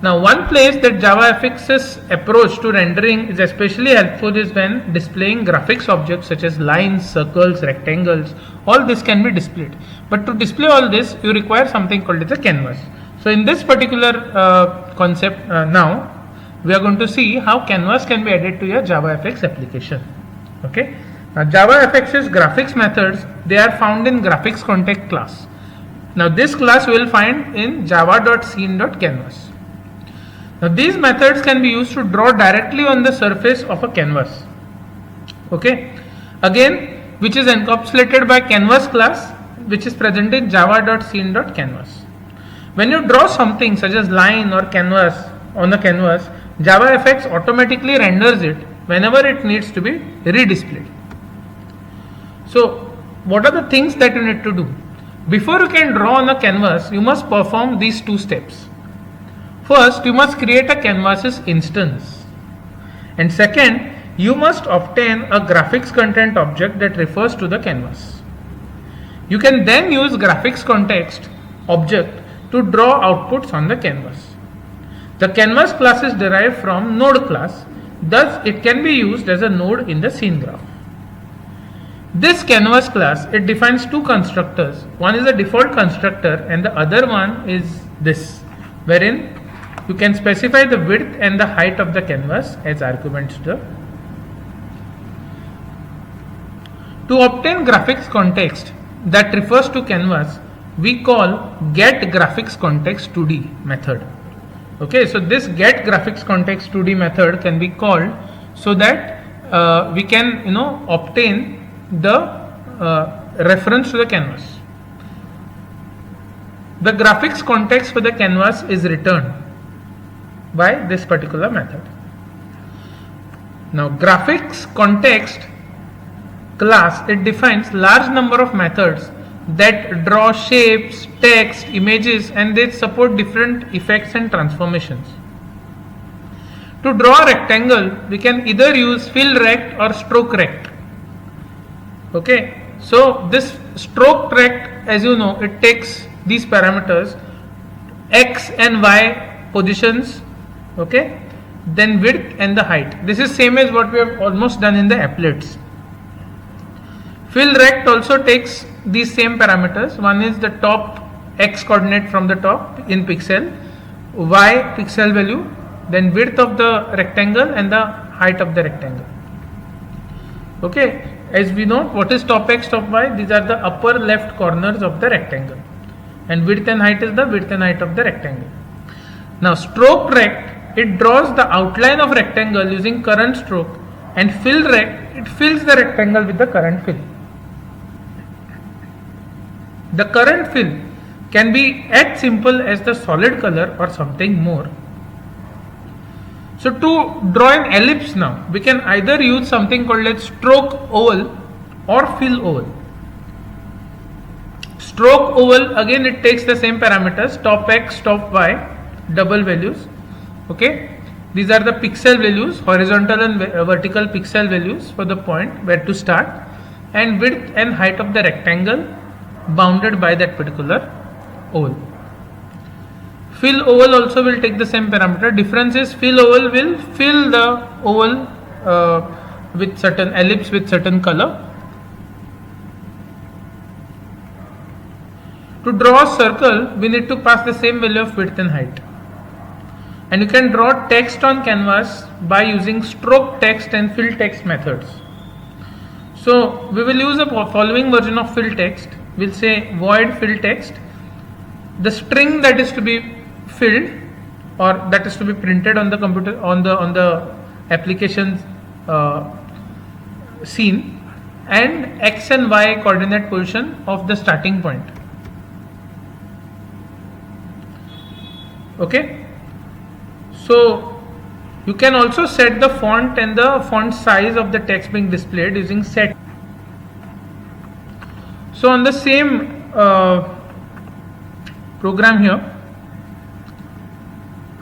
Now, one place that JavaFX's approach to rendering is especially helpful is when displaying graphics objects such as lines, circles, rectangles. All this can be displayed. But to display all this, you require something called as a canvas. So, in this particular concept now, we are going to see how canvas can be added to your JavaFX application. Okay. Now, JavaFX's graphics methods, they are found in graphics context class. Now, this class we will find in java.scene.canvas. Now, these methods can be used to draw directly on the surface of a canvas. Okay. Again, which is encapsulated by canvas class, which is present in java.scene.canvas. When you draw something such as line or canvas on the canvas, JavaFX automatically renders it whenever it needs to be redisplayed. So, what are the things that you need to do? Before you can draw on a canvas, you must perform these two steps. First, you must create a canvas's instance. And second, you must obtain a graphics content object that refers to the canvas. You can then use graphics context object to draw outputs on the canvas. The canvas class is derived from node class, thus it can be used as a node in the scene graph. This canvas class, it defines two constructors. One is a default constructor and the other one is this, wherein you can specify the width and the height of the canvas as arguments to obtain graphics context that refers to canvas, we call getGraphicsContext2D method. Okay, so this getGraphicsContext2D method can be called so that we can obtain the reference to the canvas. The graphics context for the canvas is returned by this particular method. Now, graphics context class, it defines large number of methods that draw shapes, text, images, and they support different effects and transformations. To draw a rectangle, we can either use fill rect or stroke rect. Okay, so this stroke rect, as you know, it takes these parameters x and y positions, okay, then width and the height. This is same as what we have almost done in the applets. Fill rect also takes these same parameters. One is the top x coordinate from the top in pixel, y pixel value, then width of the rectangle and the height of the rectangle. Okay, as we know, what is top x, top y? These are the upper left corners of the rectangle, and width and height is the width and height of the rectangle. Now, stroke rect, it draws the outline of rectangle using current stroke, and fill rect, it fills the rectangle with the current fill. The current fill can be as simple as the solid color or something more. So, to draw an ellipse now, we can either use something called as stroke oval or fill oval. Stroke oval, again it takes the same parameters, top x, top y, double values. Okay, these are the pixel values, horizontal and vertical pixel values for the point where to start, and width and height of the rectangle bounded by that particular oval. Fill oval also will take the same parameter. Difference is fill oval will fill the oval with certain ellipse with certain color. To draw a circle, we need to pass the same value of width and height. And you can draw text on canvas by using stroke text and fill text methods. So we will use a following version of fill text. We'll say void fill text. The string that is to be filled or that is to be printed on the computer on the application scene, and x and y coordinate position of the starting point. Okay, so you can also set the font and the font size of the text being displayed using set. So on the same program here,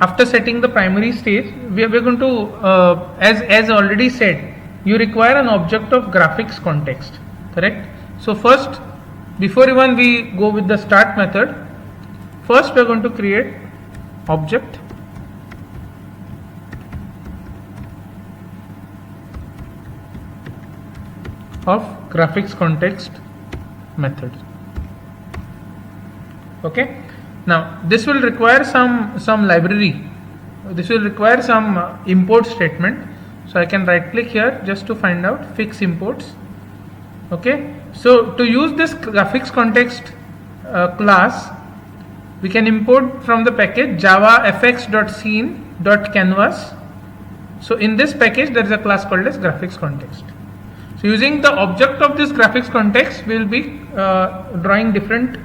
after setting the primary stage, we are going to as already said, you require an object of graphics context, correct? So first, before even we go with the start method, first we are going to create object of graphics context method. Okay. Now this will require some library. This will require some import statement. So I can right click here just to find out fix imports. Okay. So to use this graphics context class, we can import from the package javafx.scene.canvas. So in this package there is a class called as graphics context. So using the object of this graphics context, we will be drawing different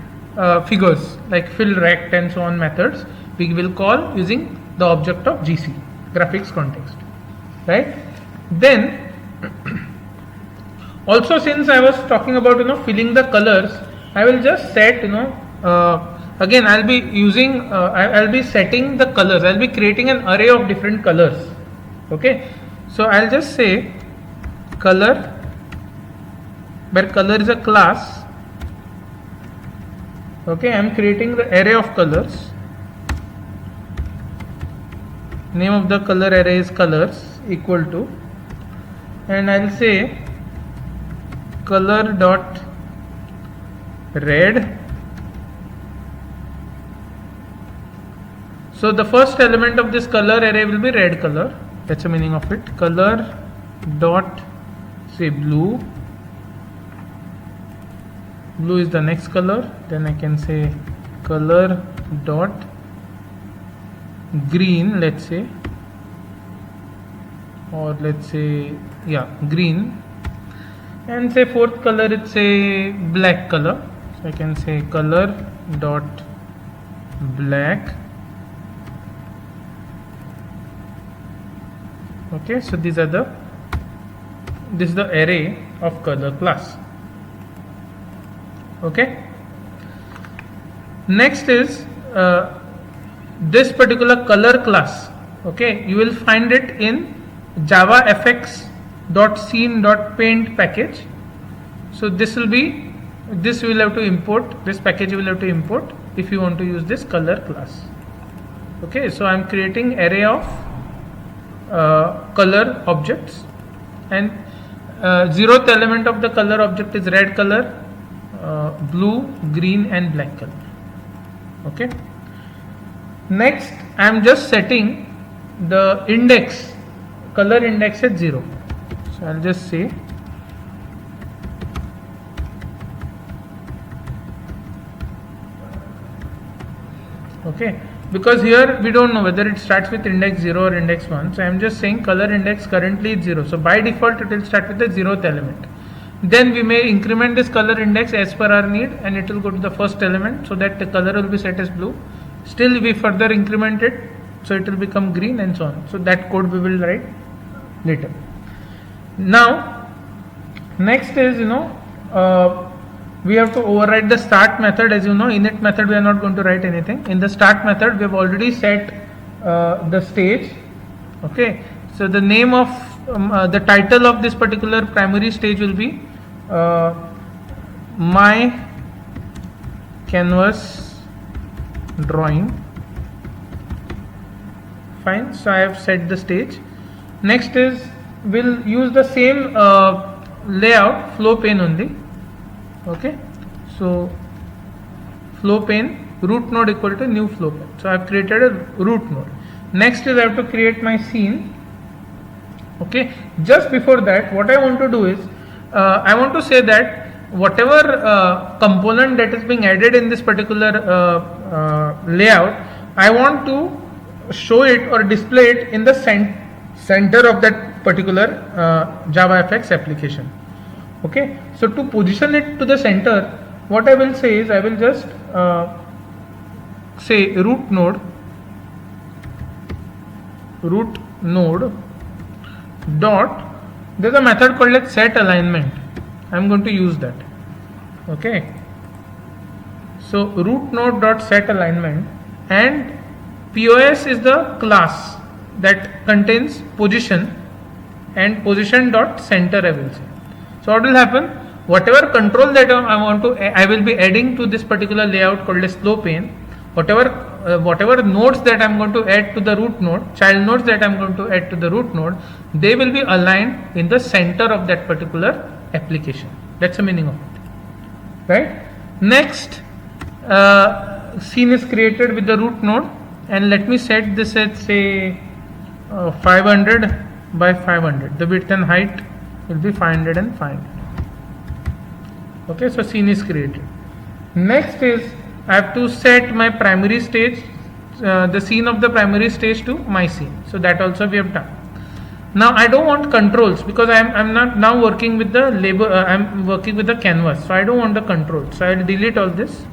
figures like fill, rect and so on methods. We will call using the object of GC, graphics context, right? Then also, since I was talking about filling the colors, I will just set again I'll be using I'll be setting the colors. I'll be creating an array of different colors. Okay, so I'll just say color, where color is a class. Okay, I'm creating the array of colors. Name of the color array is colors equal to, and I'll say color dot red. So the first element of this color array will be red color. That's the meaning of it. Color dot say blue. Blue is the next color. Then I can say color dot green, let's say, or let's say green, and say fourth color it's a black color. So I can say color dot black. Okay, so this is the array of color class. Okay, next is this particular color class. Okay, you will find it in javafx.scene.paint package. So this will have to import, this package you will have to import if you want to use this color class. Okay, so I am creating array of color objects, and zeroth element of the color object is red color, blue, green and black color. Okay, next I am just setting the index, color index at 0. So I'll just say okay, because here we don't know whether it starts with index 0 or index 1. So I am just saying color index currently is 0. So by default it will start with the 0th element. Then we may increment this color index as per our need, and it will go to the first element, so that the color will be set as blue. Still we further increment it, so it will become green and so on. So that code we will write later. Now next is we have to override the start method. As you know, init method we are not going to write anything. In the start method we have already set the stage. Okay, so the name of the title of this particular primary stage will be my canvas drawing. Fine, so I have set the stage. Next is we'll use the same layout, flow pane only. Okay, so flow pane, root node equal to new flow pane. So I have created a root node. Next is I have to create my scene. Okay, just before that, what I want to do is I want to say that whatever component that is being added in this particular layout, I want to show it or display it in the center of that particular JavaFX application. Okay, so to position it to the center, what I will say is I will just say root node dot, there's a method called like set alignment. I'm going to use that. Okay, so root node dot set alignment, and POS is the class that contains position, and position dot center I will say. So what will happen, whatever control that I will be adding to this particular layout called as flow pane, whatever nodes that I'm going to add to the root node, child nodes that I'm going to add to the root node, they will be aligned in the center of that particular application. That's the meaning of it, right? Next, scene is created with the root node, and let me set this at say 500 by 500. The width and height will be 500 and 500. Okay, so scene is created. Next is I have to set my primary stage, the scene of the primary stage to my scene. So that also we have done. Now I don't want controls because I'm not now working with the label. I'm working with the canvas, so I don't want the controls. So I will delete all this.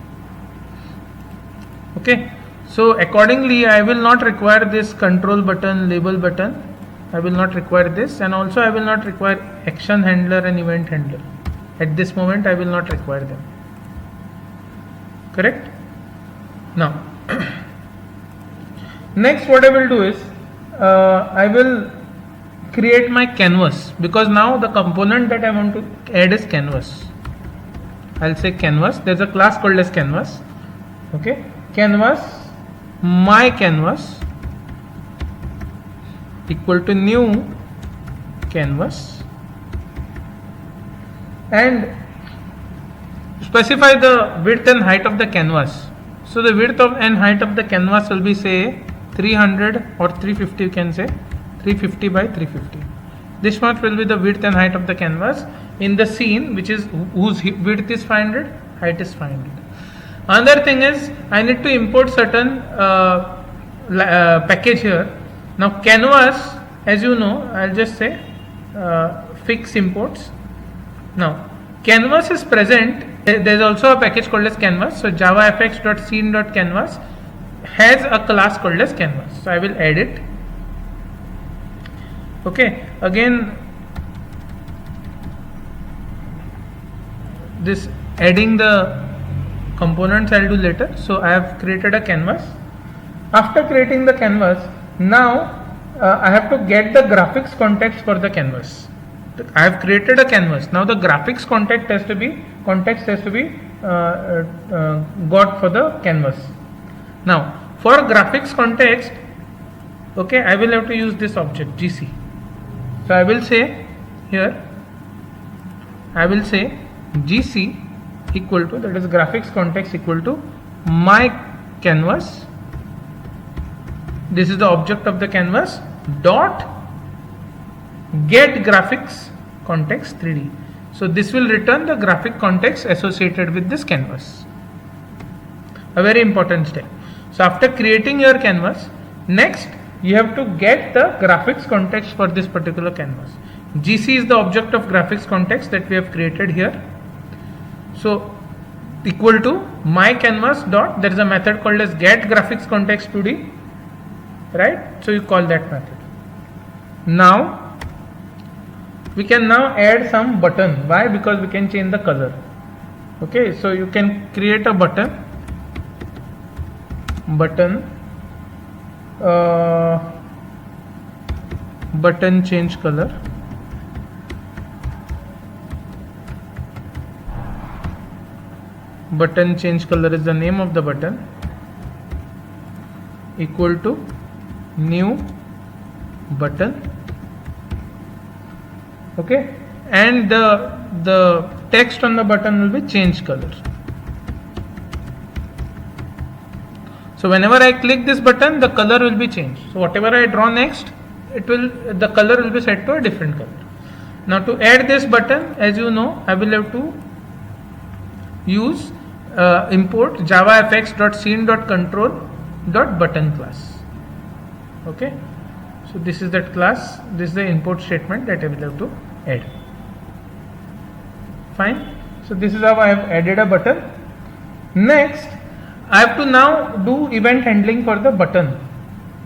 Okay. So accordingly, I will not require this control button, label button. I will not require this, and also I will not require action handler and event handler. At this moment, I will not require them. Correct? Now, next what I will do is, I will create my canvas, because now the component that I want to add is canvas. I'll say canvas. There's a class called as canvas. Okay, canvas, my canvas equal to new canvas, and specify the width and height of the canvas. So the width of and height of the canvas will be say 300 or 350, you can say 350 by 350. This much will be the width and height of the canvas in the scene, which is whose width is 500, height is 500. Another thing is I need to import certain package here. Now canvas, as you know, I'll just say fix imports. Now canvas is present. There's also a package called as canvas. So javafx.scene.canvas has a class called as canvas. So I will add it. Okay, again this adding the components I'll do later. So I have created a canvas. After creating the canvas, now I have to get the graphics context for the canvas. I have created a canvas. Now the graphics context has to be got for the canvas. Now for graphics context, okay, I will have to use this object GC. So I will say here, I will say GC equal to, that is graphics context equal to my canvas. This is the object of the canvas dot get graphics context 3D. So this will return the graphic context associated with this canvas. A very important step. So after creating your canvas, next you have to get the graphics context for this particular canvas. GC is the object of graphics context that we have created here. So equal to my canvas dot, there is a method called as get graphics context 2D, right? So you call that method. Now we can now add some button. Why? Because we can change the color. Okay, so you can create a button change color. Button change color is the name of the button, equal to new button. Okay, and the text on the button will be change color. So whenever I click this button, the color will be changed. So whatever I draw next, the color will be set to a different color. Now to add this button, as you know, I will have to use import javafx.scene.control.button class. Okay, so this is that class. This is the import statement that I will have to add. Fine. So this is how I have added a button. Next, I have to now do event handling for the button.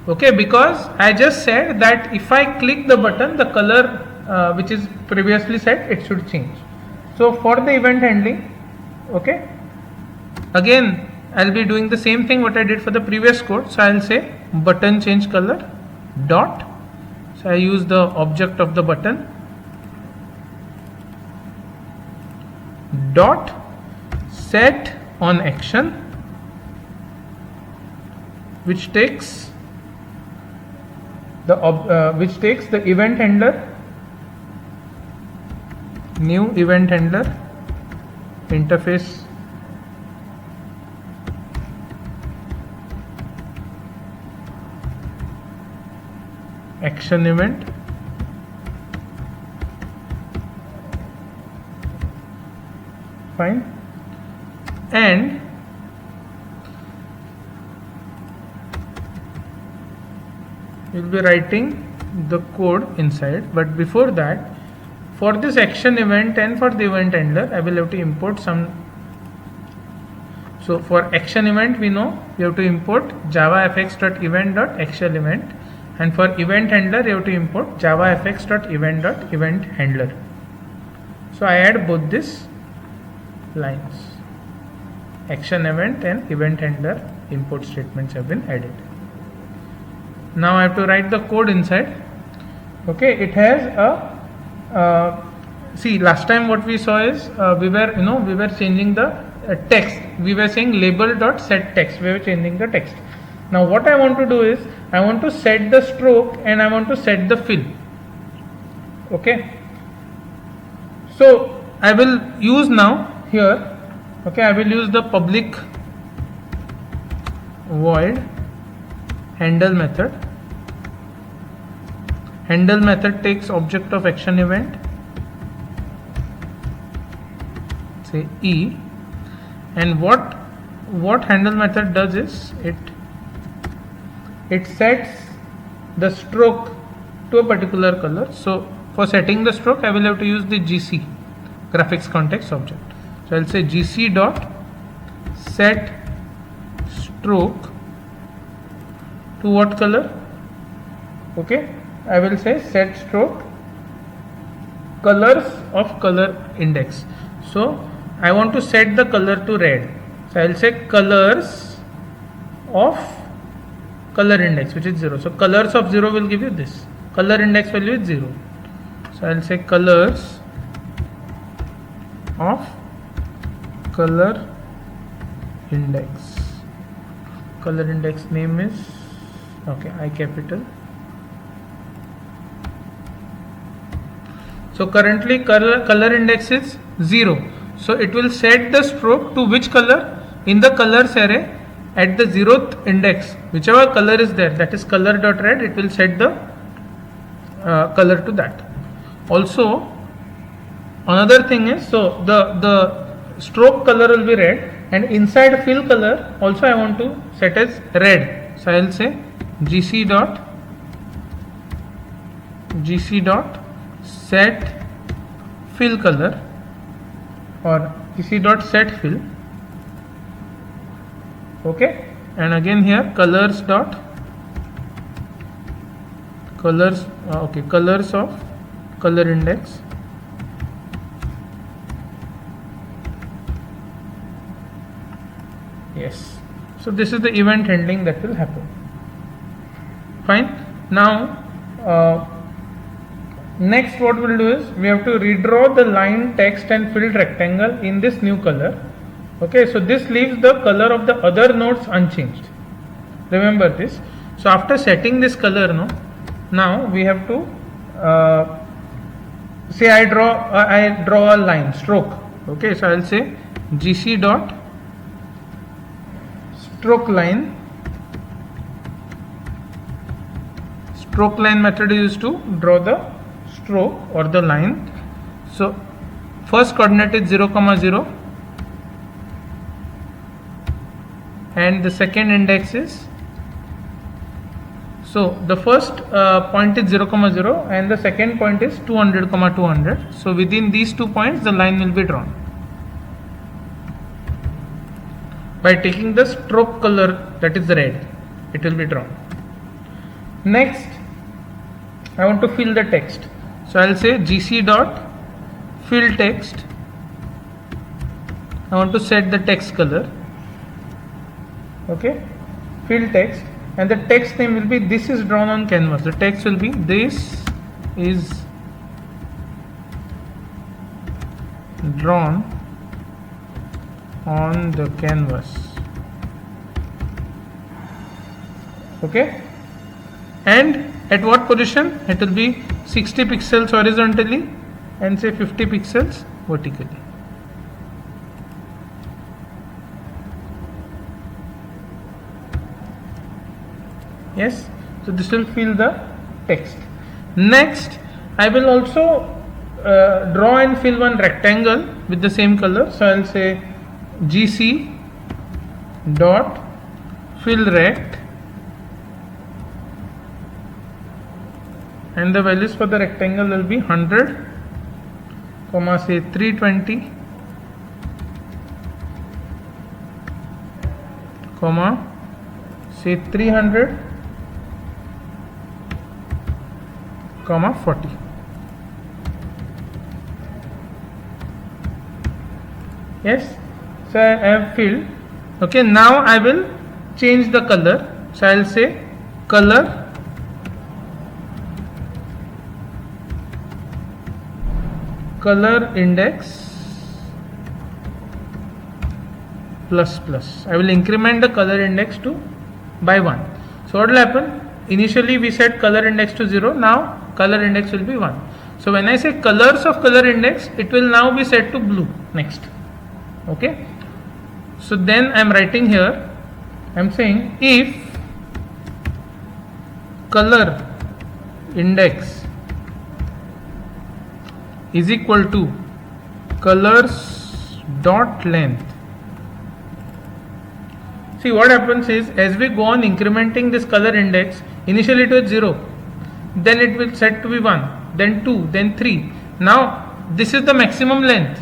Okay, because I just said that if I click the button, the color which is previously set, it should change. So for the event handling, okay, again I'll be doing the same thing what I did for the previous code. So I'll say button change color dot. So I use the object of the button dot set on action, which takes the event handler new event handler interface action event fine, and you'll be writing the code inside. But before that, for this action event and for the event handler, I will have to import some. So for action event, we know we have to import javafx.event.actual event, and for event handler, you have to import javafx.event.event-handler. So I add both these lines. Action event and event handler import statements have been added. Now I have to write the code inside. Okay, it has a see, last time what we saw is we were changing the text. We were saying label.set text. We were changing the text. Now what I want to do is I want to set the stroke and I want to set the fill. Okay, so I will use now here. Okay, I will use the public void handle method. Handle method takes object of action event, say E, and what handle method does is it sets the stroke to a particular color. So for setting the stroke, I will have to use the GC, graphics context object. So I'll say GC dot set stroke to what color? Okay, I will say set stroke colors of color index. So I want to set the color to red. So I will say colors of color index, which is 0. So colors of 0 will give you this. Color index value is 0. So I will say colors of color index. Color index name is I capital. So currently color index is 0. So it will set the stroke to which color? In the colors array at the 0th index, whichever color is there, that is color.red, it will set the color to that. Also another thing is, so the stroke color will be red, and inside fill color also I want to set as red. So I will say GC dot set fill color, or GC dot set fill. Okay, and again here colors of color index. Yes, so this is the event handling that will happen. Fine. Now next what we'll do is we have to redraw the line, text and filled rectangle in this new color. Okay, so this leaves the color of the other nodes unchanged. Remember this. So after setting this color, now we have to say I draw a line, stroke. Okay, so I'll say GC dot stroke line. Stroke line method is used to draw the stroke or the line. So first coordinate is 0, 0, and the second index is, so the first point is 0, 0, and the second point is 200, 200. So within these 2 points the line will be drawn by taking the stroke color, that is red. It will be drawn. Next I want to fill the text. So I will say GC dot fill text. I want to set the text color. Okay, fill text, and the text name will be, this is drawn on canvas. The text will be, this is drawn on the canvas. Okay, and at what position? It will be 60 pixels horizontally and say 50 pixels vertically. Yes, so this will fill the text. Next, I will also draw and fill one rectangle with the same color. So I'll say GC dot fill rect, and the values for the rectangle will be 100, comma say 320, comma say 300, comma 40. Yes, so I have filled. Okay, now I will change the color. So I will say color index plus plus. I will increment the color index to by 1. So what will happen? Initially we set color index to 0, now color index will be 1. So when I say colors of color index, it will now be set to blue next. Okay, so then I am writing here, I am saying if color index is equal to colors dot length. See, what happens is, as we go on incrementing this color index, initially it was 0, then it will set to be 1, then 2, then 3. Now this is the maximum length.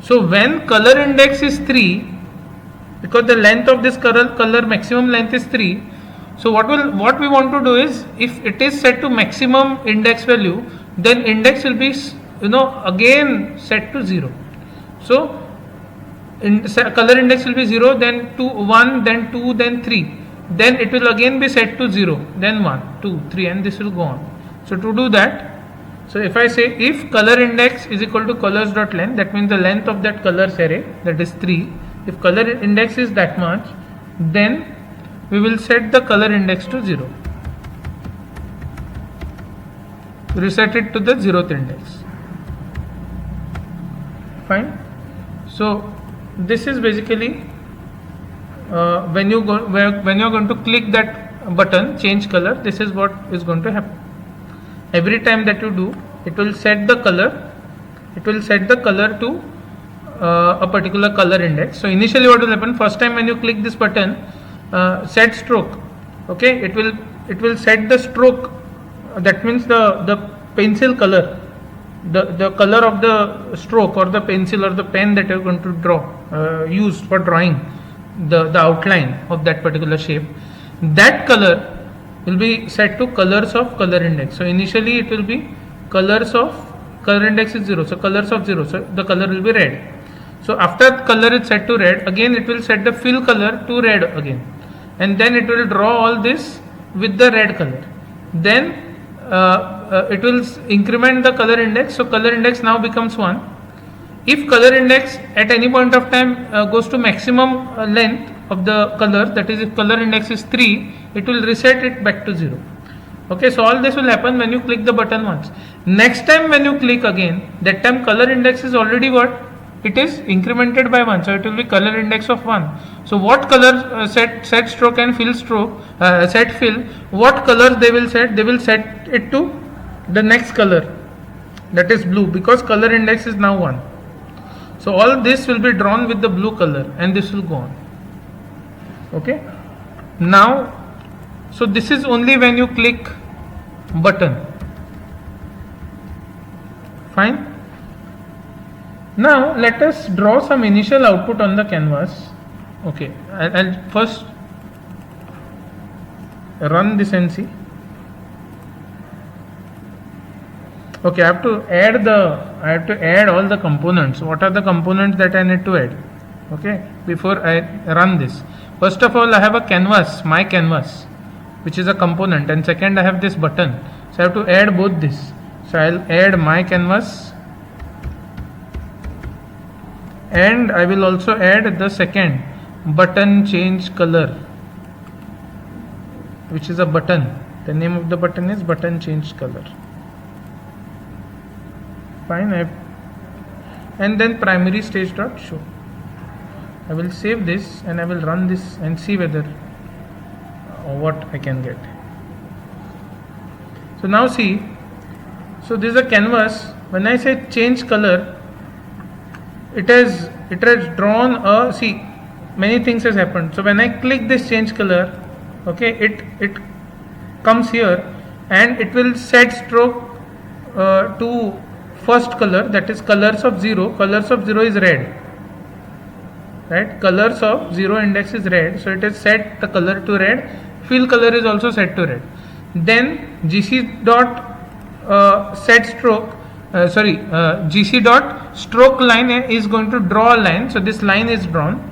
So when color index is 3, because the length of this color maximum length is 3, so what we want to do is, if it is set to maximum index value, then index will be again set to 0. So color index will be 0, then 2, 1, then 2, then 3, then it will again be set to 0, then 1, 2, 3, and this will go on. So to do that, so if I say if color index is equal to colors dot length, that means the length of that colors array, that is 3. If color index is that much, then we will set the color index to 0. Reset it to the 0th index. Fine. So this is basically when you are going to click that button change color, this is what is going to happen. Every time that you do, it will set the color. It will set the color to a particular color index. So initially what will happen, first time when you click this button, set stroke, okay, it will set the stroke, that means the pencil color, the color of the stroke or the pencil or the pen that you are going to draw, used for drawing the outline of that particular shape. That color will be set to colors of color index. So initially it will be colors of color index is 0, so colors of 0, so the color will be red. So after color is set to red, again it will set the fill color to red again, and then it will draw all this with the red color. Then it will increment the color index, so color index now becomes 1. If color index at any point of time goes to maximum length of the color, that is if color index is 3, it will reset it back to 0. Okay, so all this will happen when you click the button once. Next time when you click again, that time color index is already what? It is incremented by 1, so it will be color index of 1. So what color set stroke and fill stroke, set fill, what colors they will set? They will set it to the next color, that is blue, because color index is now 1. So all this will be drawn with the blue color, and this will go on. Okay, now, so this is only when you click button. Fine. Now let us draw some initial output on the canvas. Okay, I'll first run this and see. Okay, I have to add all the components. What are the components that I need to add? Okay, before I run this, first of all I have a canvas, my canvas, which is a component, and second I have this button. So I have to add both this. So I'll add my canvas, and I will also add the second button change color, which is a button. The name of the button is button change color. fine. And then primary stage dot show. I will save this and I will run this and see whether what I can get. So now see, so this is a canvas. When I say change color, it has drawn a, see, many things has happened. So when I click this change color, okay, it comes here and it will set stroke to first color, that is colors of 0. Colors of 0 is red, right? Colors of 0 index is red, so it is set the color to red. Fill color is also set to red. Then GC dot set stroke, GC dot stroke line is going to draw a line. So this line is drawn,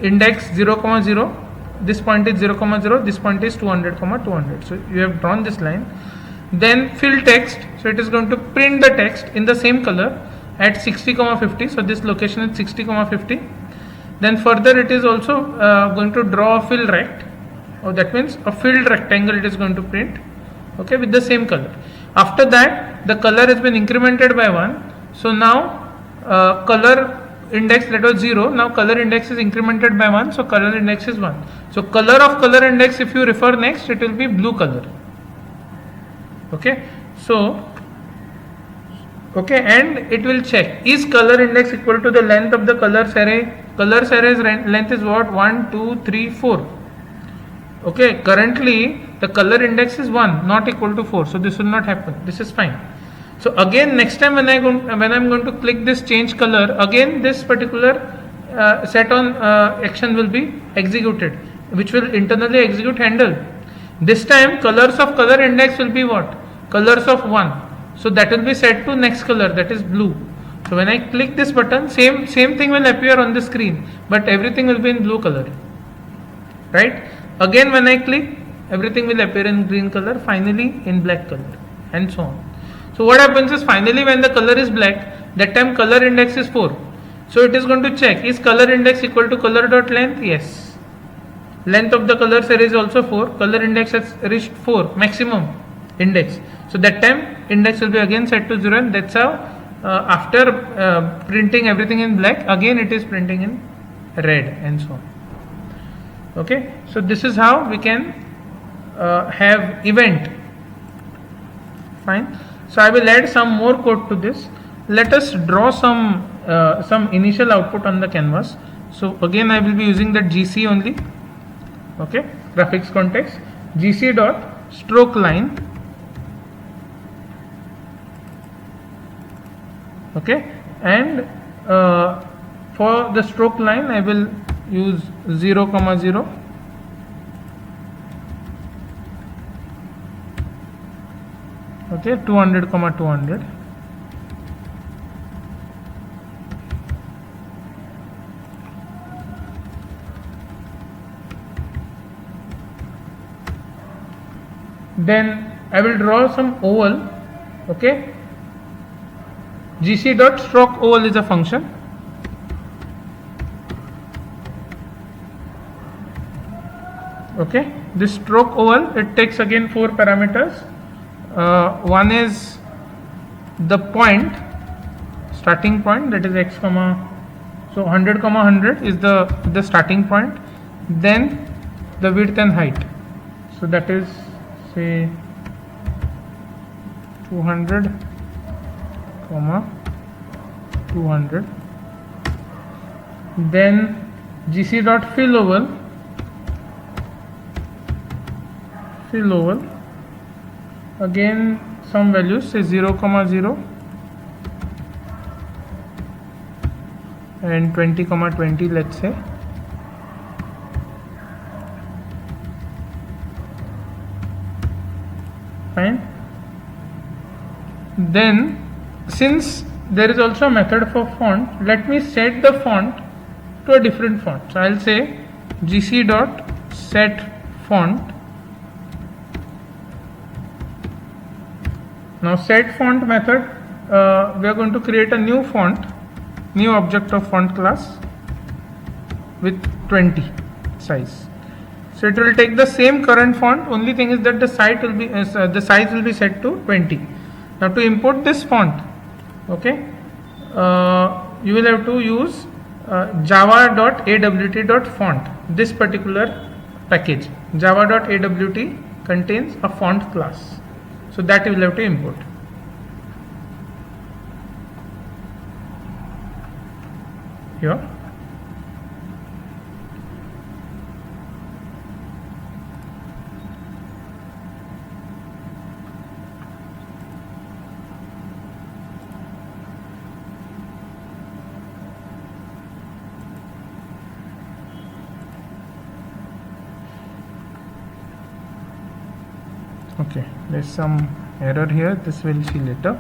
index 0, 0, this point is 0, 0, this point is 200, 200. So you have drawn this line. Then fill text, so it is going to print the text in the same color at 60, 50. So this location is 60, 50. Then further it is also going to draw a fill rect, or that means a filled rectangle it is going to print, okay, with the same color. After that the color has been incremented by 1. So now color index, that was 0, now color index is incremented by 1, so color index is 1. So color of color index, if you refer next, it will be blue color. Okay, so okay, and it will check, is color index equal to the length of the colors array? Colors array's length is what? 1, 2, 3, 4. Okay, currently the color index is 1, not equal to 4, so this will not happen. This is fine. So again, next time when I'm going to click this change color, again this particular set on action will be executed, which will internally execute handle. This time colors of color index will be what? Colors of 1. So that will be set to next color, that is blue. So when I click this button, same thing will appear on the screen, but everything will be in blue color, right? Again when I click, everything will appear in green color, finally in black color, and so on. So what happens is, finally when the color is black, that time color index is 4. So it is going to check, is color index equal to color dot length? Yes. Length of the color array is also 4. Color index has reached 4 maximum index. So that time index will be again set to 0, and that's how after printing everything in black, again it is printing in red, and so on. Okay, so this is how we can have event. Fine. So I will add some more code to this. Let us draw some initial output on the canvas. So again I will be using the GC only. Okay, graphics context, GC dot stroke line. Okay, and for the stroke line I will use 0, 0. Okay, 200, 200. Then I will draw some oval. Okay, GC dot stroke oval is a function. Okay, this stroke oval, it takes again 4 parameters. One is the point, starting point, that is x comma, so 100, 100 is the starting point. Then the width and height, so that is say 200, 200. Then GC dot fill oval, again some values, say 0, 0 and 20, 20, let's say. Fine. Then since there is also a method for font, let me set the font to a different font. So I'll say GC dot set font. Now set font method, we are going to create a new font, new object of font class with 20 size. So it will take the same current font, only thing is that the size will be set to 20. Now to import this font, Okay, you will have to use java.awt.font, this particular package. Java.awt contains a font class, so that you will have to import. Here. Okay, there's some error here, this we'll see later.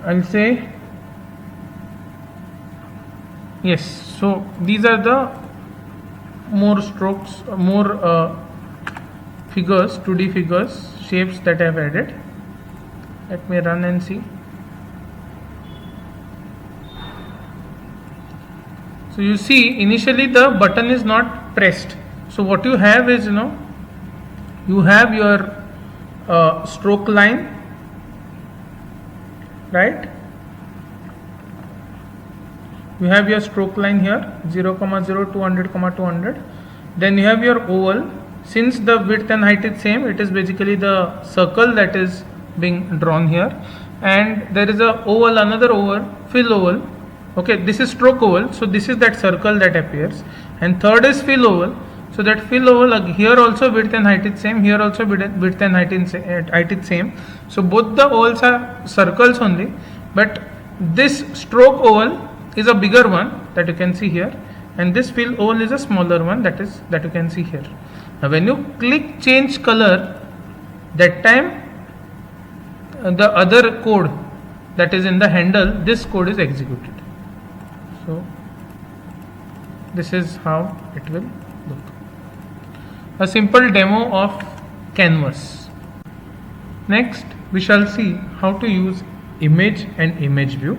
I'll say yes. So these are the more strokes, more figures, 2D figures, shapes that I have added. Let me run and see. So you see, initially the button is not pressed. So what you have is, you have your stroke line, right? You have your stroke line here, 0, 0, 200, 200. Then you have your oval. Since the width and height is same, it is basically the circle that is being drawn here. And there is a oval, another oval, fill oval. Okay, this is stroke oval. So this is that circle that appears. And third is fill oval. So that fill oval, here also width and height is same, here also width and height is same. So both the ovals are circles only, but this stroke oval is a bigger one that you can see here, and this fill oval is a smaller one that you can see here. Now when you click change color, that time the other code that is in the handle, this code is executed. So this is how it will look. A simple demo of canvas. Next we shall see how to use image and image view.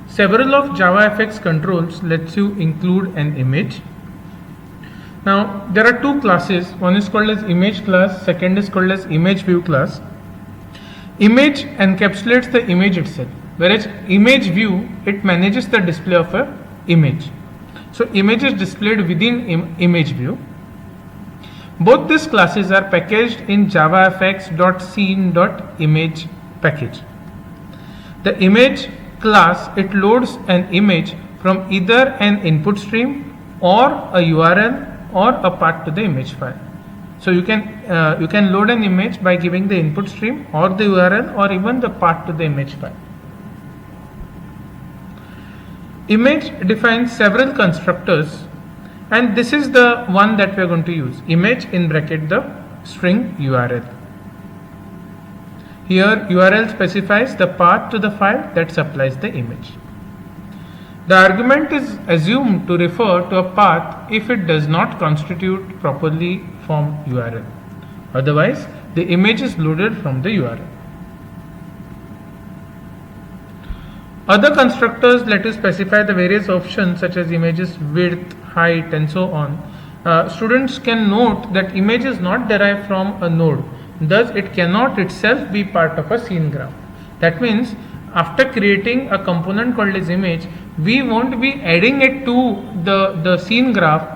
Several of JavaFX controls lets you include an image. Now there are two classes, one is called as image class, second is called as image view class. Image encapsulates the image itself, whereas image view, it manages the display of a image. So image is displayed within image view. Both these classes are packaged in javafx.scene.image package. The image class, it loads an image from either an input stream or a URL or a path to the image file. So you can load an image by giving the input stream or the URL or even the path to the image file. Image defines several constructors, and this is the one that we are going to use. Image in bracket the string URL. Here URL specifies the path to the file that supplies the image. The argument is assumed to refer to a path if it does not constitute properly formed URL. Otherwise, the image is loaded from the URL. Other constructors let you specify the various options such as images width, height, and so on. Students can note that image is not derived from a node. Thus, it cannot itself be part of a scene graph. That means, after creating a component called as image, we won't be adding it to the scene graph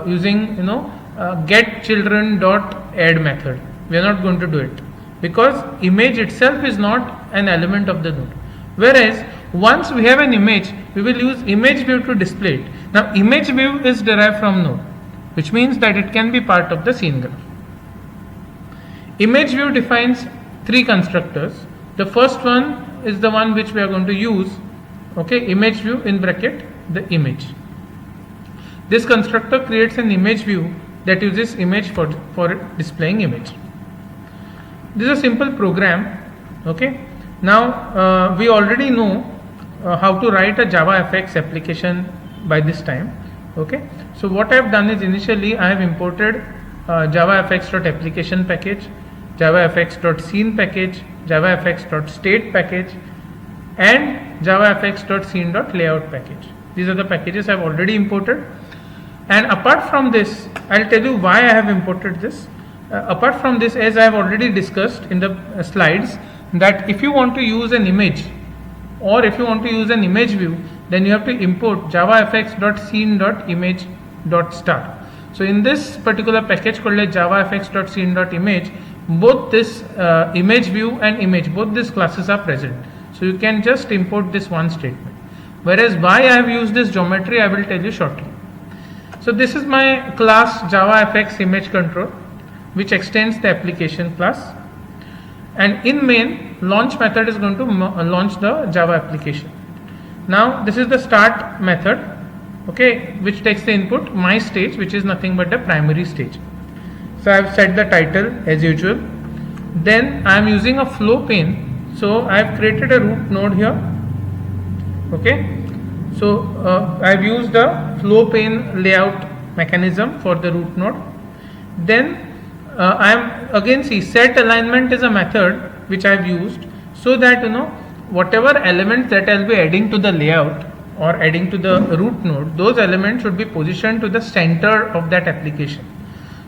using getChildren.add method. We are not going to do it because image itself is not an element of the node. Whereas once we have an image, we will use image view to display it. Now image view is derived from node, which means that it can be part of the scene graph. Image view defines three constructors. The first one is the one which we are going to use. Okay, image view in bracket the image. This constructor creates an image view that uses image for displaying image. This is a simple program. Okay, now we already know how to write a JavaFX application by this time. Okay, so what I have done is initially I have imported JavaFX.application package, JavaFX.scene package, JavaFX.state package, and JavaFX.scene.layout package. These are the packages I have already imported. And apart from this, I'll tell you why I have imported this. Apart from this, as I have already discussed in the slides, that if you want to use an image or if you want to use an image view, then you have to import javafx.scene.image.star. So in this particular package called as javafx.scene.image, both this image view and image, both these classes are present. So you can just import this one statement. Whereas why I have used this geometry, I will tell you shortly. So this is my class JavaFX image control, which extends the application class. And in main, launch method is going to launch the Java application. Now this is the start method, okay, which takes the input my stage, which is nothing but the primary stage. So I have set the title as usual. Then I am using a flow pane. So I have created a root node here. Okay. So I have used the flow pane layout mechanism for the root node. Then I am again set alignment is a method which I have used so that whatever elements that I will be adding to the layout or adding to the root node, those elements should be positioned to the center of that application.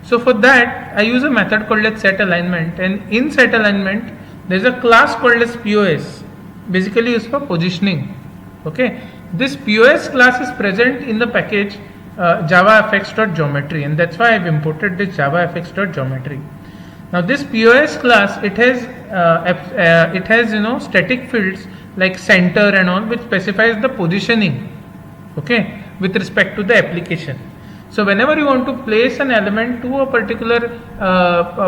So for that I use a method called as set alignment, and in set alignment there is a class called as POS, basically used for positioning. Okay, this POS class is present in the package javafx.geometry, and that's why I've imported this javafx.geometry. Now this POS class, it has static fields like center and all, which specifies the positioning, okay, with respect to the application. So whenever you want to place an element to a particular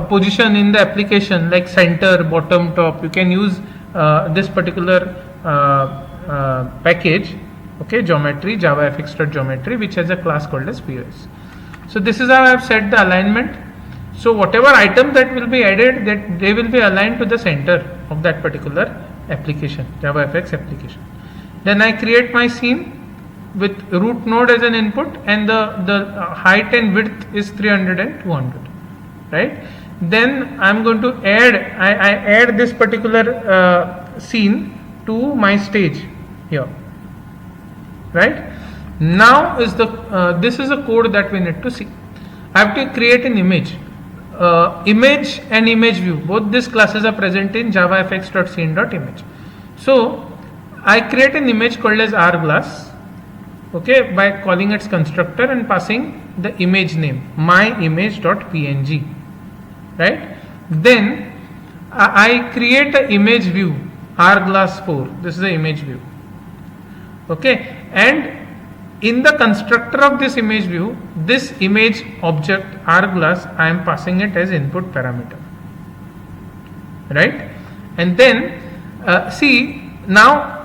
position in the application, like center, bottom, top, you can use this particular package, okay, geometry, javafx.geometry, which has a class called as POS. So this is how I have set the alignment. So whatever item that will be added, that they will be aligned to the center of that particular application, JavaFX application. Then I create my scene with root node as an input, and the height and width is 300 and 200, right? Then I am going to add, I add this particular scene to my stage here, right? Now is the this is a code that we need to see. I have to create an image. Image and image view, both these classes are present in javafx.scene.image. So I create an image called as rGlass, okay, by calling its constructor and passing the image name myimage.png, right? Then I create an image view rGlass4. This is the image view, okay, and in the constructor of this image view, this image object rGlass, I am passing it as input parameter, right? And then see, now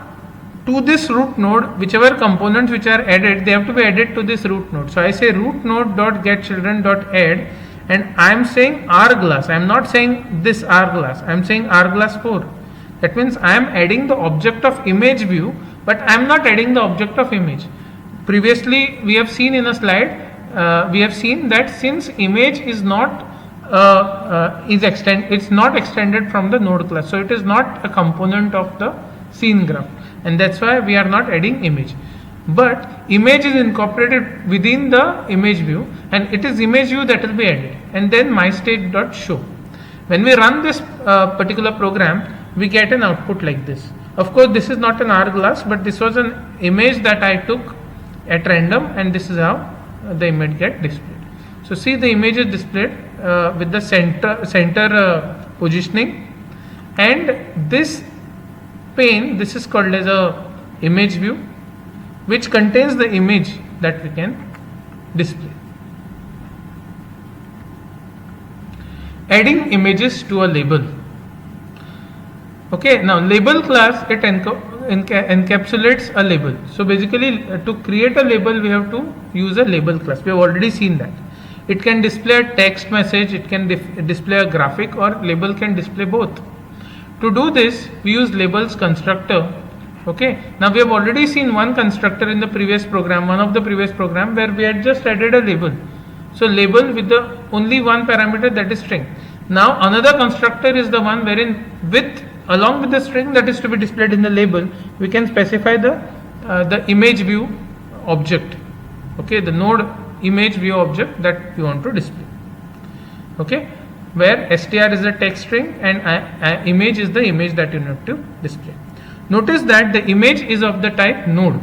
to this root node, whichever components which are added, they have to be added to this root node. So I say root node dot get children dot add, and I am saying rGlass. I am not saying this rGlass. I am saying rGlass4. That means I am adding the object of image view, but I am not adding the object of image. Previously we have seen in a slide, we have seen that since image is not it's not extended from the node class, so it is not a component of the scene graph, and that's why we are not adding image. But image is incorporated within the image view, and it is image view that will be added, and then mystage.show. When we run this particular program, we get an output like this. Of course this is not an rGlass, but this was an image that I took at random, and this is how the image get displayed. So see, the image is displayed with the center positioning, and this pane, this is called as a image view, which contains the image that we can display. Adding images to a label. Okay, now label class, it encapsulates a label. So basically to create a label we have to use a label class. We have already seen that. It can display a text message, it can display a graphic, or label can display both. To do this we use labels constructor. Okay, now we have already seen one constructor in the previous program, one of the previous program, where we had just added a label. So label with the only one parameter, that is string. Now another constructor is the one wherein along with the string that is to be displayed in the label, we can specify the image view object, okay, the node image view object that we want to display. Okay, where str is the text string and image is the image that you need to display. Notice that the image is of the type node.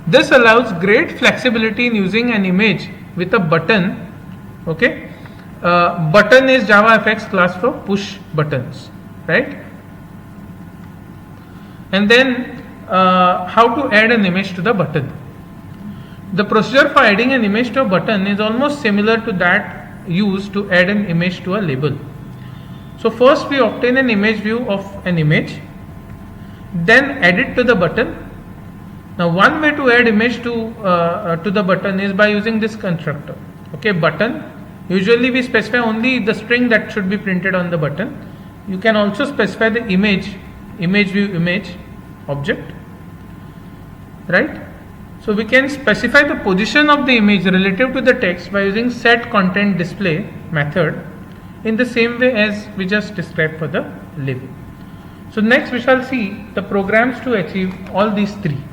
This allows great flexibility in using an image with a button. Okay, button is JavaFX class for push buttons, right? And then how to add an image to the button. The procedure for adding an image to a button is almost similar to that used to add an image to a label. So first we obtain an image view of an image, then add it to the button. Now one way to add image to the button is by using this constructor. Okay, button. Usually we specify only the string that should be printed on the button. You can also specify the image view image object, right? So we can specify the position of the image relative to the text by using set content display method in the same way as we just described for the label. So next we shall see the programs to achieve all these three.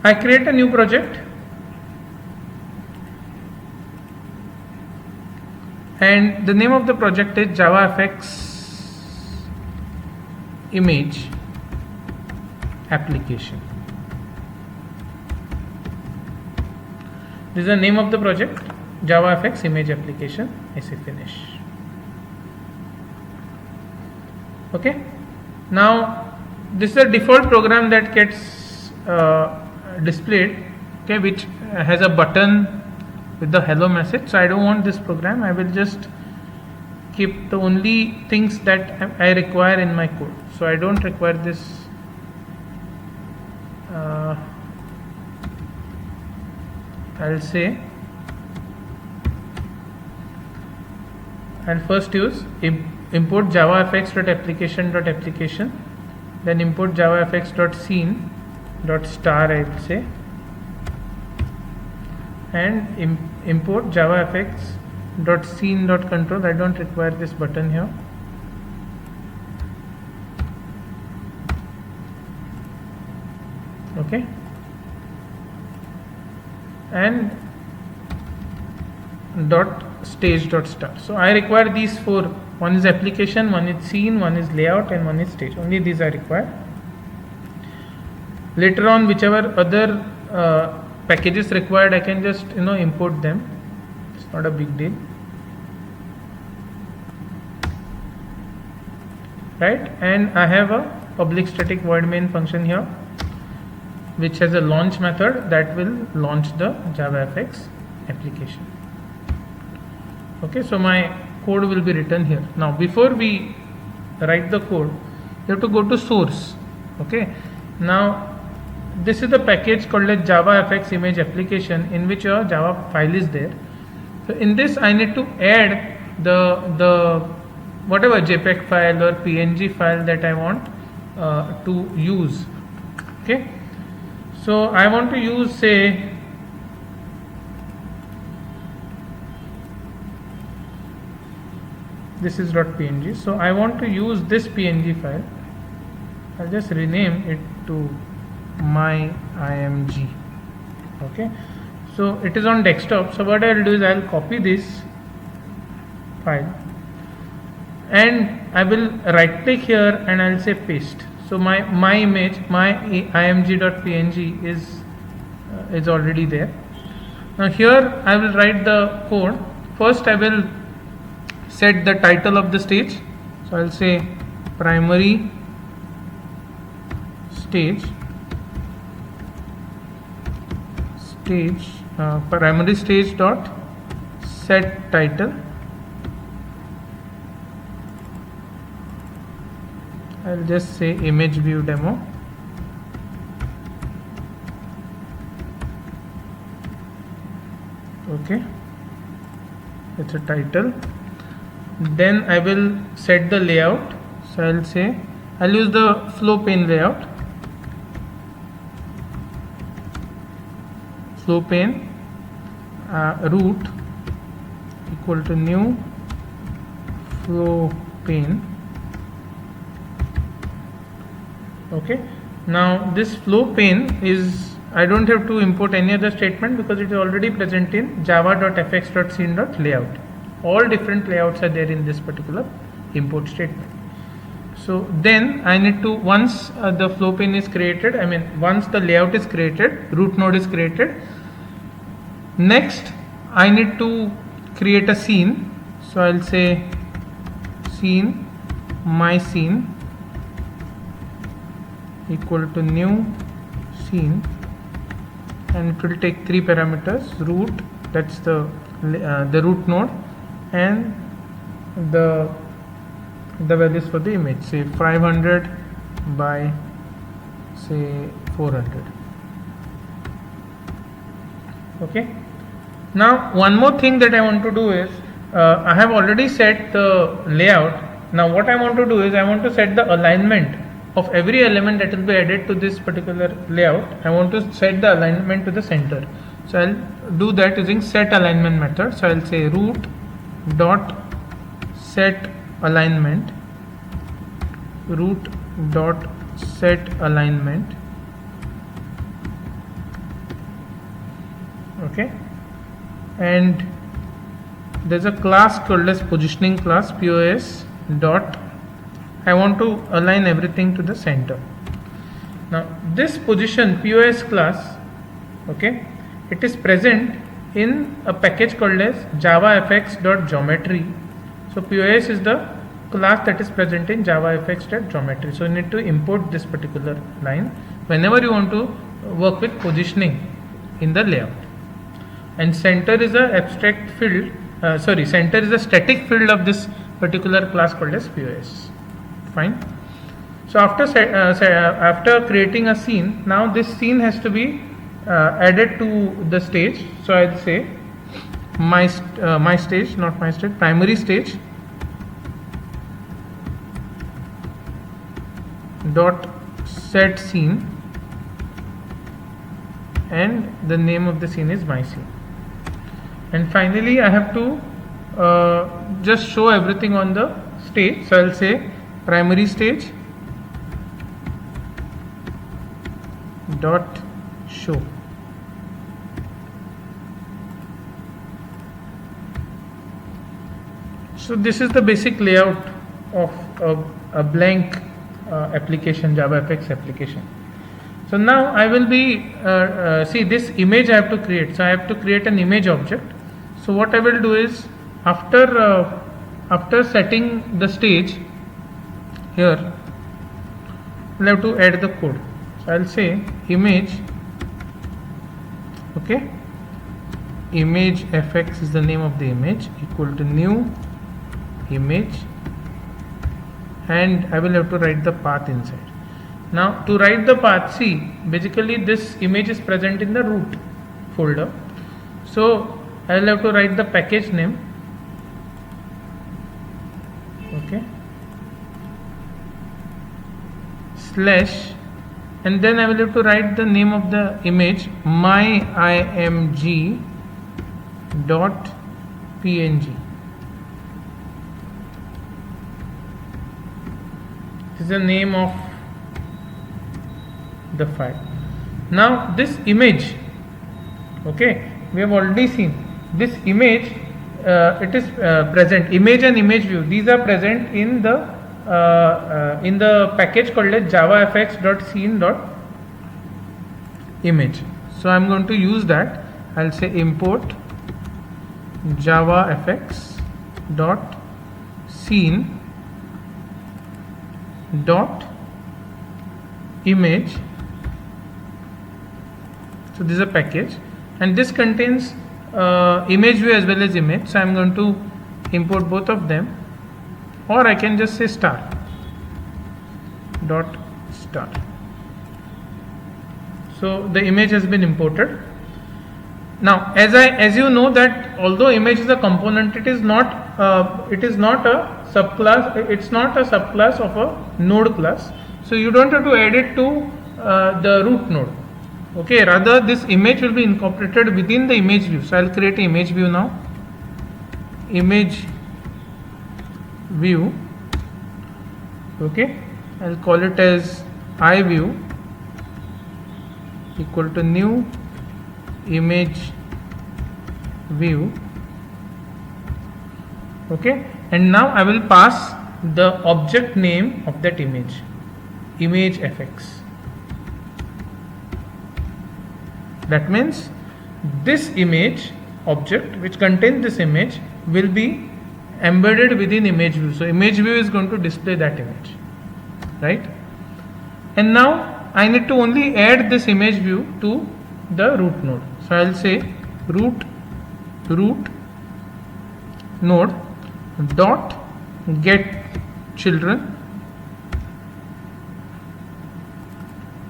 I create a new project and the name of the project is JavaFX image application. This is the name of the project, JavaFX image application. I say finish. Okay, now this is a default program that gets displayed, okay, which has a button with the hello message. So I don't want this program. I will just keep the only things that I require in my code. So I don't require this I'll say I'll first use import javafx.application.application, then import javafx.scene.star I will say, and import javafx.scene.control. I don't require this button here. Okay, and dot stage dot star. So I require these four. One is application, one is scene, one is layout, and one is stage. Only these I require. Later on, whichever other packages required, I can just import them. It's not a big deal, right? And I have a public static void main function here, which has a launch method that will launch the JavaFX application. Okay, so my code will be written here. Now before we write the code, you have to go to source. Okay, now this is the package called as JavaFX image application, in which your Java file is there. So in this I need to add the whatever JPEG file or PNG file that I want to use. Okay, so I want to use, say, this is .png. So I want to use this PNG file. I'll just rename it to my img. Okay, so it is on desktop. So what I will do is I will copy this file and I will right click here and I will say paste. So my image, my img.png is already there. Now here I will write the code. First I will set the title of the stage. So I will say primary stage primary stage dot set title. I'll just say image view demo. Okay, it's a title. Then I will set the layout. So I'll say I'll use the flow pane layout. Flow pane root equal to new flow pane. Okay, now this flow pane is, I don't have to import any other statement because it is already present in java.fx.scene.layout. All different layouts are there in this particular import statement. So then I need to, once the flow pane is created, I mean once the layout is created, root node is created, next I need to create a scene. So I'll say scene, my scene equal to new scene, and it will take 3 parameters: root, that's the root node, and the values for the image, say 500 by say 400. Okay, now one more thing that I want to do is, I have already set the layout. Now what I want to do is, I want to set the alignment of every element that will be added to this particular layout. I want to set the alignment to the center. So I'll do that using set alignment method. So I'll say root dot set alignment, root dot set alignment. Okay, and there's a class called as positioning class, POS dot, I want to align everything to the center. Now this position POS class, okay, it is present in a package called as javafx.geometry. So POS is the class that is present in javafx.geometry. So you need to import this particular line whenever you want to work with positioning in the layout. And center is a abstract field, center is a static field of this particular class called as POS. Fine. So after creating a scene, now this scene has to be added to the stage. So I'll say my stage, not my stage, primary stage dot set scene, and the name of the scene is my scene. And finally I have to just show everything on the stage. So I'll say primary stage dot show. So this is the basic layout of a blank application, JavaFX application. So now I will be see this image I have to create. So I have to create an image object. So what I will do is, after setting the stage here, we'll have to add the code. So I'll say image, okay, image fx is the name of the image, equal to new image, and I will have to write the path inside. Now to write the path, see, basically this image is present in the root folder. So I will have to write the package name, okay, slash, and then I will have to write the name of the image, my img dot png. This is the name of the file. Now this image, okay, we have already seen this image, it is present, image and image view, these are present in the package called as javafx.scene.image. So I'm going to use that. I'll say import javafx.scene.image. So this is a package, and this contains image view as well as image. So I'm going to import both of them, or I can just say star. So the image has been imported. Now, as you know that although image is a component, it is not a subclass. It's not a subclass of a node class. So you don't have to add it to the root node. Okay, rather this image will be incorporated within the image view. So I'll create an image view now. Image view. Okay, I'll call it as iView equal to new image view. Okay, and now I will pass the object name of that image fx. That means this image object which contains this image will be embedded within image view. So image view is going to display that image, right? And now I need to only add this image view to the root node. So I will say root node dot get children,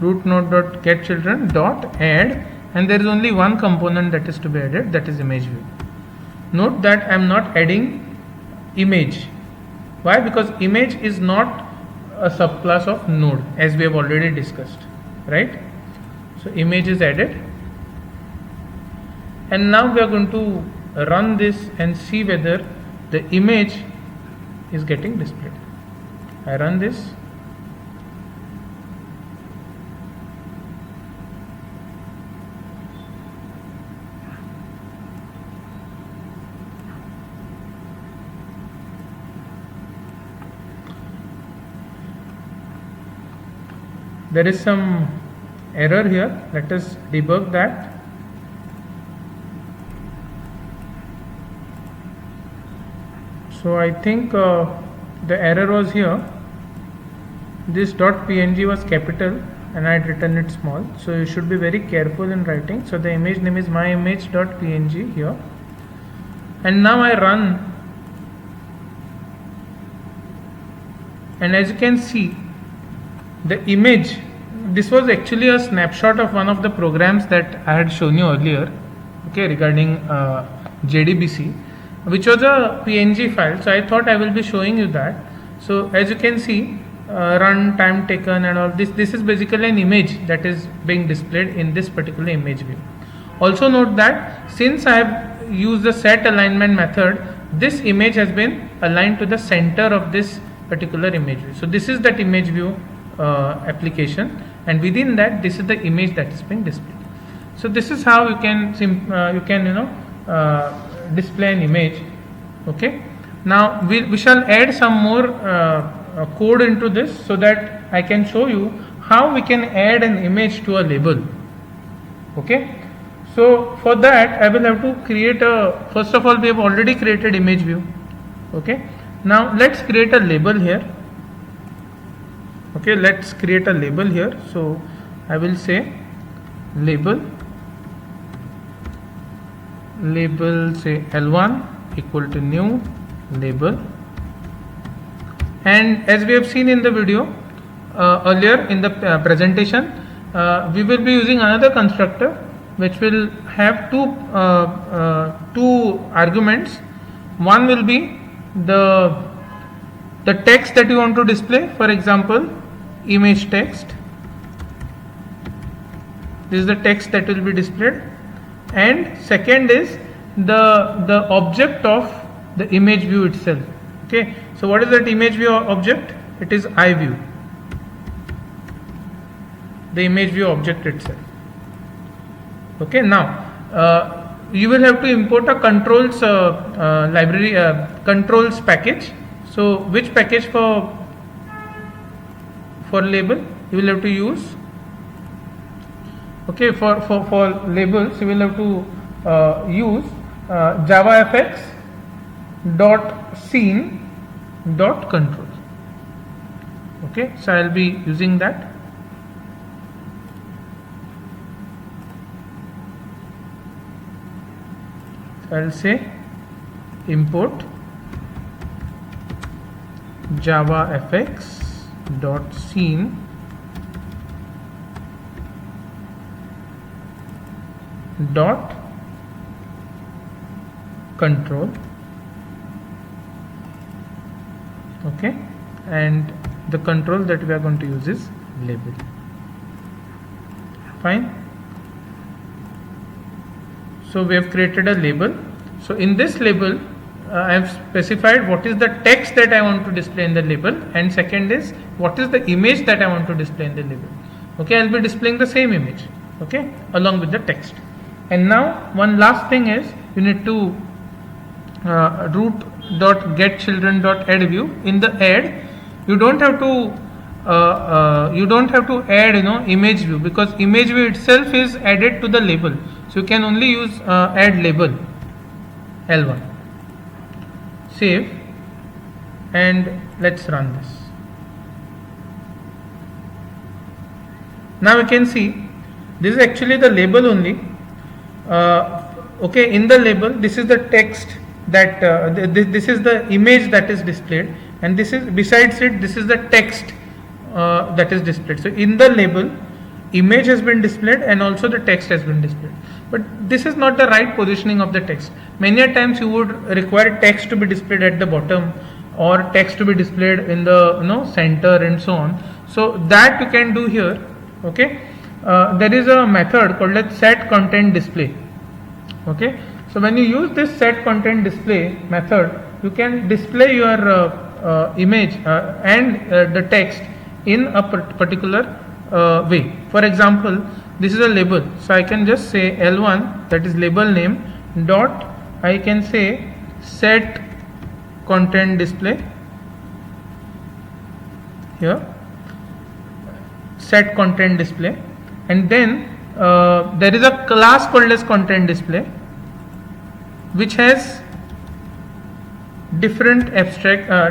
root node dot get children dot add, and there is only one component that is to be added, that is image view. Note that I am not adding image. Why? Because image is not a subclass of node, as we have already discussed, right? So image is added, and now we are going to run this and see whether the image is getting displayed. I run this. There is some error here. Let us debug that. So I think the error was here. This .png was capital and I had written it small. So you should be very careful in writing. So the image name is myimage.png here. And now I run, and as you can see, the image, this was actually a snapshot of one of the programs that I had shown you earlier, okay, regarding JDBC, which was a PNG file. So I thought I will be showing you that. So as you can see, run, time taken and all this, this is basically an image that is being displayed in this particular image view. Also note that since I have used the set alignment method, this image has been aligned to the center of this particular image view. So this is that image view application, and within that this is the image that is being displayed. So this is how you can display an image. Okay, now we shall add some more code into this so that I can show you how we can add an image to a label. Okay, so for that I will have to create a, first of all we have already created image view. Okay, now let's create a label here. Okay, let's create a label here. So I will say label say L1 equal to new label, and as we have seen in the video earlier in the presentation, we will be using another constructor which will have two arguments. One will be the text that you want to display, for example image text. This is the text that will be displayed, and second is the object of the image view itself. Okay, so what is that image view object? It is iView, the image view object itself. Okay, now you will have to import a controls library, controls package. So which package for label you will have to use? Okay, for labels you will have to use javafx dot scene dot control. Okay, so I will be using that. So I will say import javafx dot scene dot control. Okay, and the control that we are going to use is label. Fine. So we have created a label. So in this label I have specified what is the text that I want to display in the label, and second is what is the image that I want to display in the label. Okay, I'll be displaying the same image, okay, along with the text. And now one last thing is you need to root.getChildren.addView. In the add, you don't have to add image view, because image view itself is added to the label. So you can only use add label L1. Save, and let's run this. Now we can see this is actually the label only. Okay, in the label this is the text that this is the image that is displayed, and this is besides it this is the text that is displayed. So in the label, image has been displayed and also the text has been displayed, but this is not the right positioning of the text. Many a times you would require text to be displayed at the bottom or text to be displayed in the center and so on. So that you can do here. Okay, there is a method called as set content display. Okay, so when you use this set content display method, you can display your image and the text in a particular way. For example, this is a label, so I can just say L1, that is label name, dot I can say set content display here, set content display, and then there is a class called as content display which has different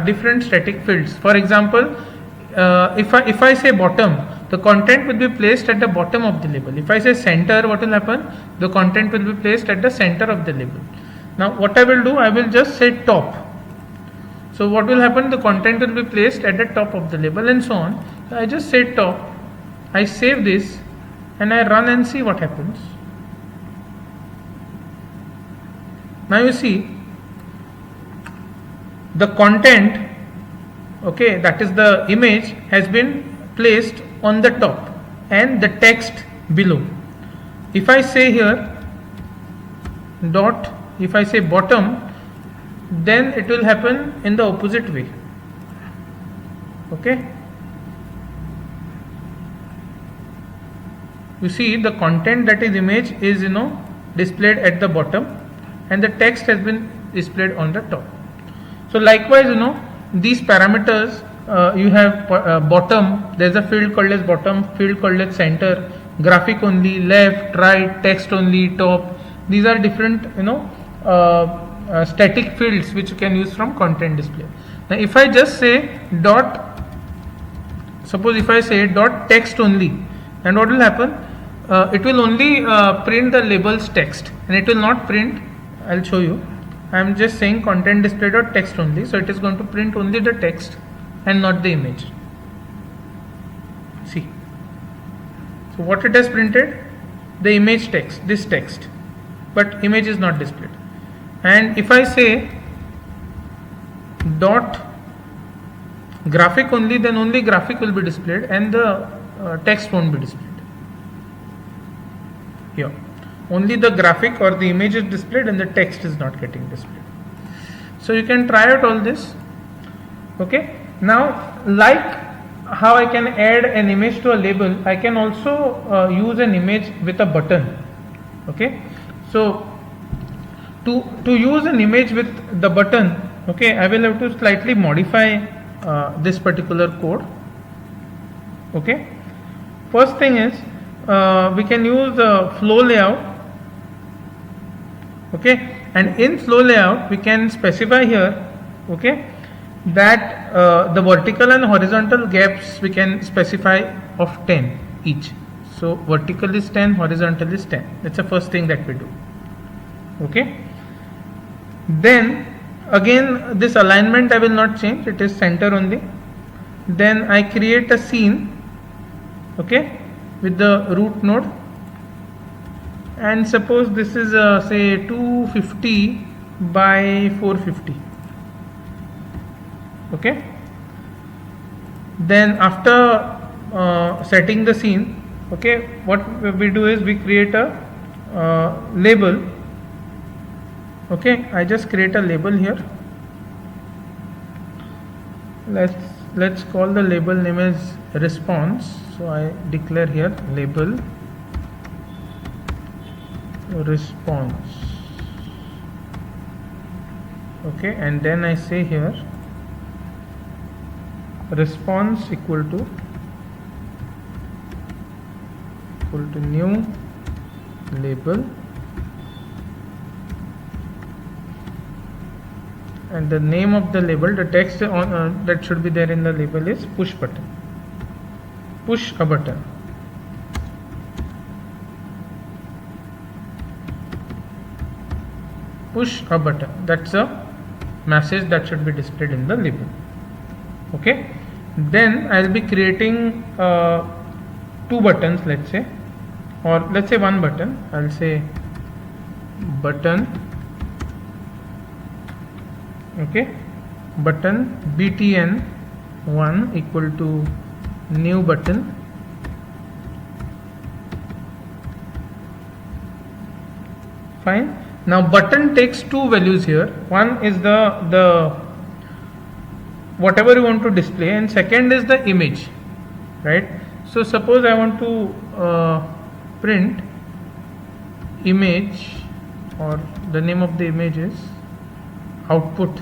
different static fields. For example, if I say bottom, the content will be placed at the bottom of the label. If I say center, what will happen? The content will be placed at the center of the label. Now what I will do, I will just say top. So what will happen? The content will be placed at the top of the label and so on. So I just say top, I save this and I run and see what happens. Now you see the content, okay, that is the image, has been placed on the top and the text below. If I say here dot, if I say bottom, then it will happen in the opposite way. Okay, you see the content, that is image, is displayed at the bottom and the text has been displayed on the top. So likewise, these parameters, you have bottom, there is a field called as bottom, field called as center, graphic only, left, right, text only, top. These are different static fields which you can use from content display. Now if I just say dot, suppose if I say dot text only, and what will happen? It will only print the label's text and it will not print, I'll show you. I am just saying content display dot text only, so it is going to print only the text and not the image. See, so what it has printed? The image text, this text, but image is not displayed. And if I say dot graphic only, then only graphic will be displayed and the text won't be displayed. Here only the graphic or the image is displayed and the text is not getting displayed. So you can try out all this. Okay, now like how I can add an image to a label, I can also use an image with a button. Okay, so to use an image with the button, okay, I will have to slightly modify this particular code. Okay, first thing is we can use flow layout. Okay, and in flow layout we can specify here, okay, that the vertical and horizontal gaps we can specify of 10 each. So vertical is 10, horizontal is 10. That's the first thing that we do. Okay, then again this alignment I will not change, it is center only. Then I create a scene, okay, with the root node, and suppose this is say 250 by 450. Okay, then after setting the scene, okay, what we do is we create a label. Okay, I just create a label here. Let's call the label name as response. So I declare here label response. Okay, and then I say here response equal to new label, and the name of the label, the text on that should be there in the label is push button, push a button. Push a button, that's a message that should be displayed in the label. Okay, then I'll be creating two buttons, let's say, or let's say one button. I'll say button, okay, button btn1 equal to new button, fine. Now button takes two values here. One is the whatever you want to display, and second is the image, right? So suppose I want to print image, or the name of the image is output.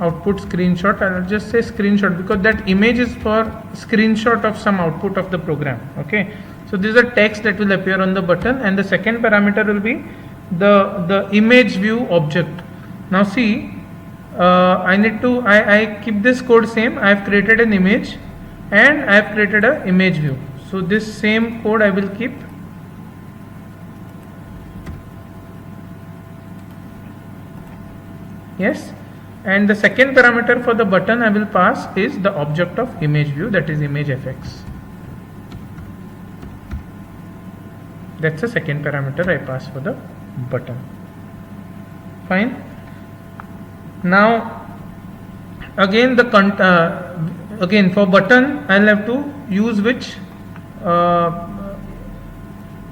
Output screenshot. I'll just say screenshot because that image is for screenshot of some output of the program. Okay, so this is a text that will appear on the button, and the second parameter will be the image view object. Now see, I keep this code same. I have created an image and I have created a image view. So this same code I will keep. Yes, and the second parameter for the button I will pass is the object of image view, that is image fx. That's the second parameter I pass for the button. Fine. Now again again for button I'll have to use which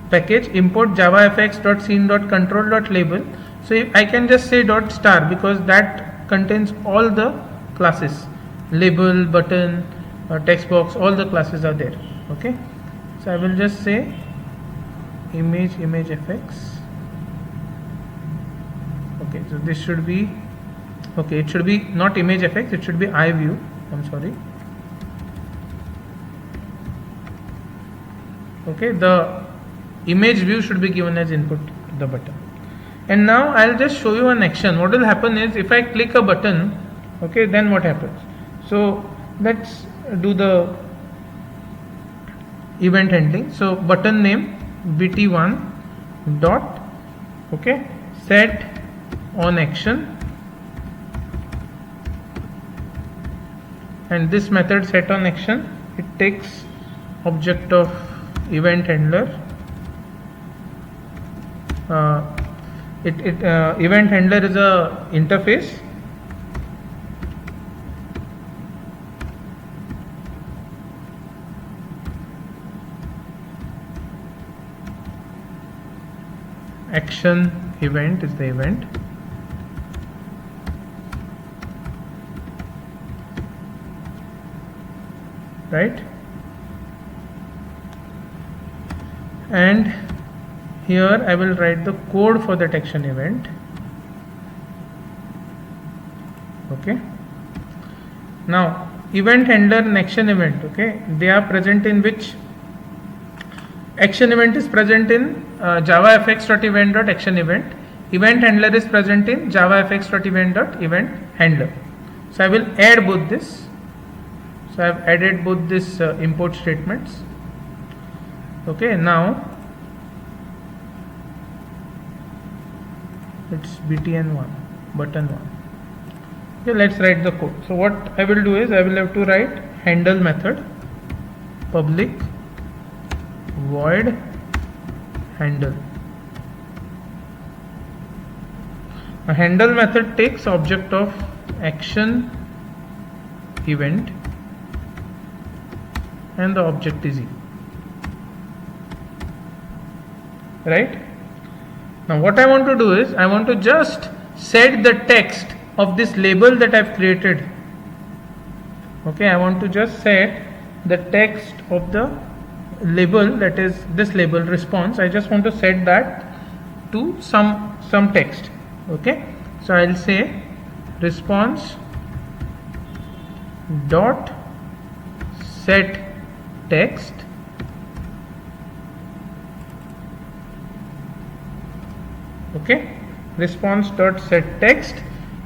package, import javafx.scene.control.label. So I can just say dot star because that contains all the classes, label, button, text box, all the classes are there. Okay, so I will just say image fx. Okay, so this should be, okay, it should be not image fx, it should be iView. I'm sorry. Okay, the image view should be given as input to the button. And now I'll just show you an action. What will happen is if I click a button, okay, then what happens? So let's do the event handling. So button name bt1 dot, okay, set on action, and this method set on action, it takes object of event handler. Event handler is a interface. Action event is the event. Right? And here I will write the code for that action event. Okay. Now event handler and action event, okay, they are present in which? Action event is present in javafx.event.action event. Event handler is present in javafx.event.event handler. So I will add both this. So I have added both this import statements. Okay, now it's btn1 button1. Okay, let's write the code. So what I will do is I will have to write handle method, public void handle. A handle method takes object of action event and the object is E. Right? Now what I want to do is I want to just set the text of this label that I've created. Okay, I want to just set the text of the label, that is this label response. I just want to set that to some text. Okay, so I'll say response dot set text okay, response dot set text.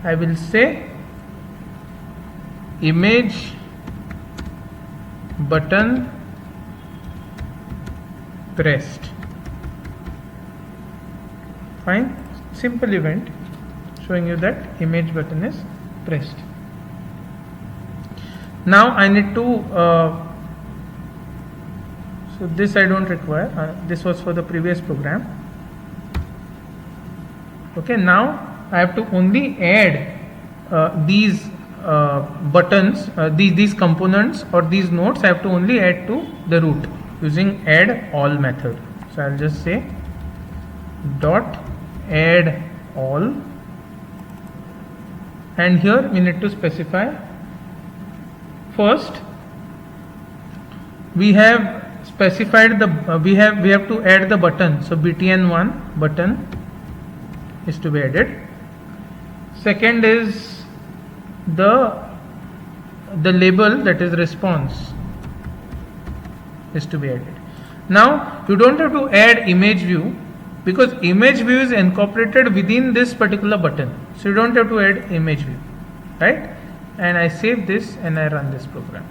I will say image button pressed. Fine, simple event showing you that image button is pressed. Now I need to so this I don't require, this was for the previous program. Okay, now I have to only add these buttons, these components or these nodes I have to only add to the root using add all method. So I'll just say dot add all, and here we need to specify first we have specified the we have to add the button, so btn1 button is to be added. Second is the label, that is response, is to be added. Now you don't have to add image view because image view is incorporated within this particular button, so you don't have to add image view, right? And I save this and I run this program.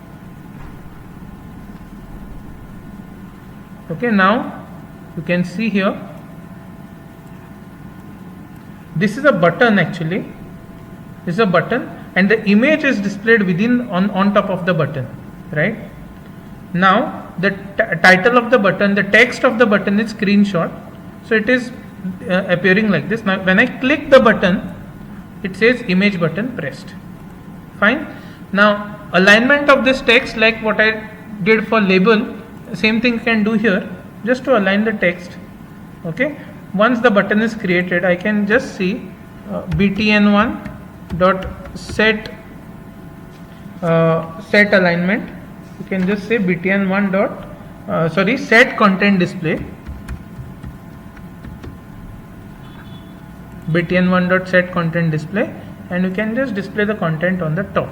Okay, now you can see here this is a button, actually this is a button and the image is displayed within on top of the button, right? Now the title of the button, the text of the button is screenshot, so it is appearing like this. Now when I click the button it says image button pressed. Fine. Now alignment of this text, like what I did for label, same thing can do here, just to align the text. Okay, once the button is created I can just see btn1 dot set set alignment. You can just say btn1 dot set content display, btn1 dot set content display, and you can just display the content on the top.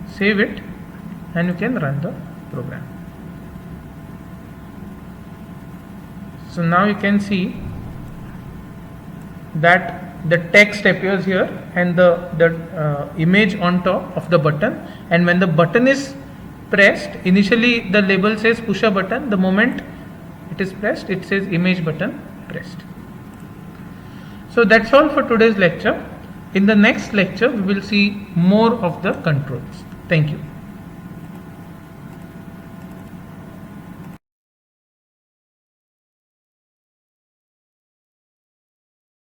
Save it and you can run the program. So now you can see that the text appears here and the image on top of the button, and when the button is pressed, initially the label says push a button, the moment it is pressed it says image button pressed. So that's all for today's lecture. In the next lecture we will see more of the controls. Thank you.